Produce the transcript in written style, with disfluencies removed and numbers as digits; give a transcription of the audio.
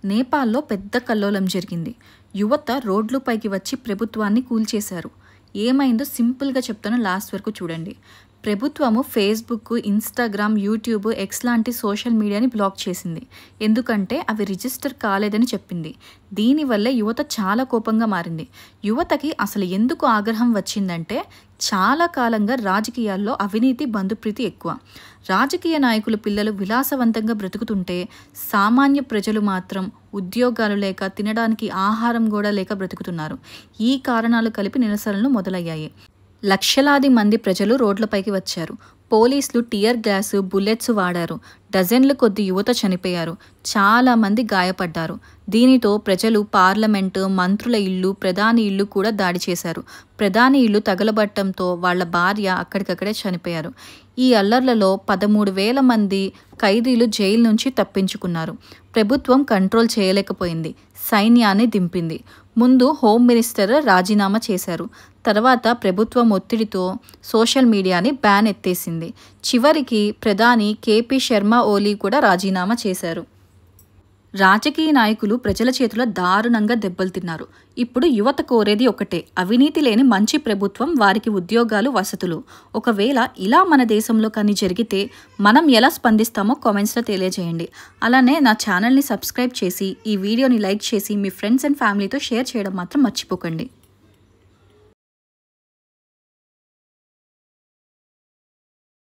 నేపాల్లో పెద్ద కల్లోలం జరిగింది. యువత రోడ్లపైకి వచ్చి ప్రభుత్వాన్ని కూల్చేశారు. ఏమైందో సింపుల్గా చెప్తాను, లాస్ట్ వరకు చూడండి. ప్రభుత్వము ఫేస్బుక్, ఇన్స్టాగ్రామ్, యూట్యూబ్, ఎక్స్ లాంటి సోషల్ మీడియాని బ్లాక్ చేసింది. ఎందుకంటే అవి రిజిస్టర్ కాలేదని చెప్పింది. దీనివల్లే యువత చాలా కోపంగా మారింది. యువతకి అసలు ఎందుకు ఆగ్రహం వచ్చిందంటే, చాలా కాలంగా రాజకీయాల్లో అవినీతి, బంధుప్రీతి ఎక్కువ. రాజకీయ నాయకుల పిల్లలు విలాసవంతంగా బ్రతుకుతుంటే సామాన్య ప్రజలు మాత్రం ఉద్యోగాలు లేక, తినడానికి ఆహారం కూడా లేక బ్రతుకుతున్నారు. ఈ కారణాలు కలిపి నిరసనలు మొదలయ్యాయి. లక్షలాది మంది ప్రజలు రోడ్లపైకి వచ్చారు. పోలీసులు టియర్ గ్యాస్, బుల్లెట్స్ వాడారు. డజన్ల కొద్ది యువత చనిపోయారు. చాలామంది గాయపడ్డారు. దీనితో ప్రజలు పార్లమెంటు, మంత్రుల ఇల్లు, ప్రధాని ఇల్లు కూడా దాడి చేశారు. ప్రధాని ఇల్లు తగలబట్టంతో వాళ్ళ భార్య అక్కడికక్కడే చనిపోయారు. ఈ అల్లర్లలో 13,000 మంది ఖైదీలు జైలు నుంచి తప్పించుకున్నారు. ప్రభుత్వం కంట్రోల్ చేయలేకపోయింది. సైన్యాన్ని దింపింది. ముందు హోమ్ మినిస్టర్ రాజీనామా చేశారు. తర్వాత ప్రభుత్వం ఒత్తిడితో సోషల్ మీడియాని బ్యాన్ ఎత్తేసింది. చివరికి ప్రధాని కేపీ శర్మ ఓలీ కూడా రాజీనామా చేశారు. రాజకీయ నాయకులు ప్రజల చేతుల దారుణంగా దెబ్బలు తిన్నారు. ఇప్పుడు యువత కోరేది ఒకటే, అవినీతి లేని మంచి ప్రభుత్వం, వారికి ఉద్యోగాలు, వసతులు. ఒకవేళ ఇలా మన దేశంలో కానీ జరిగితే మనం ఎలా స్పందిస్తామో కామెంట్స్లో తెలియజేయండి. అలానే నా ఛానల్ని సబ్స్క్రైబ్ చేసి, ఈ వీడియోని లైక్ చేసి, మీ ఫ్రెండ్స్ అండ్ ఫ్యామిలీతో షేర్ చేయడం మాత్రం మర్చిపోకండి.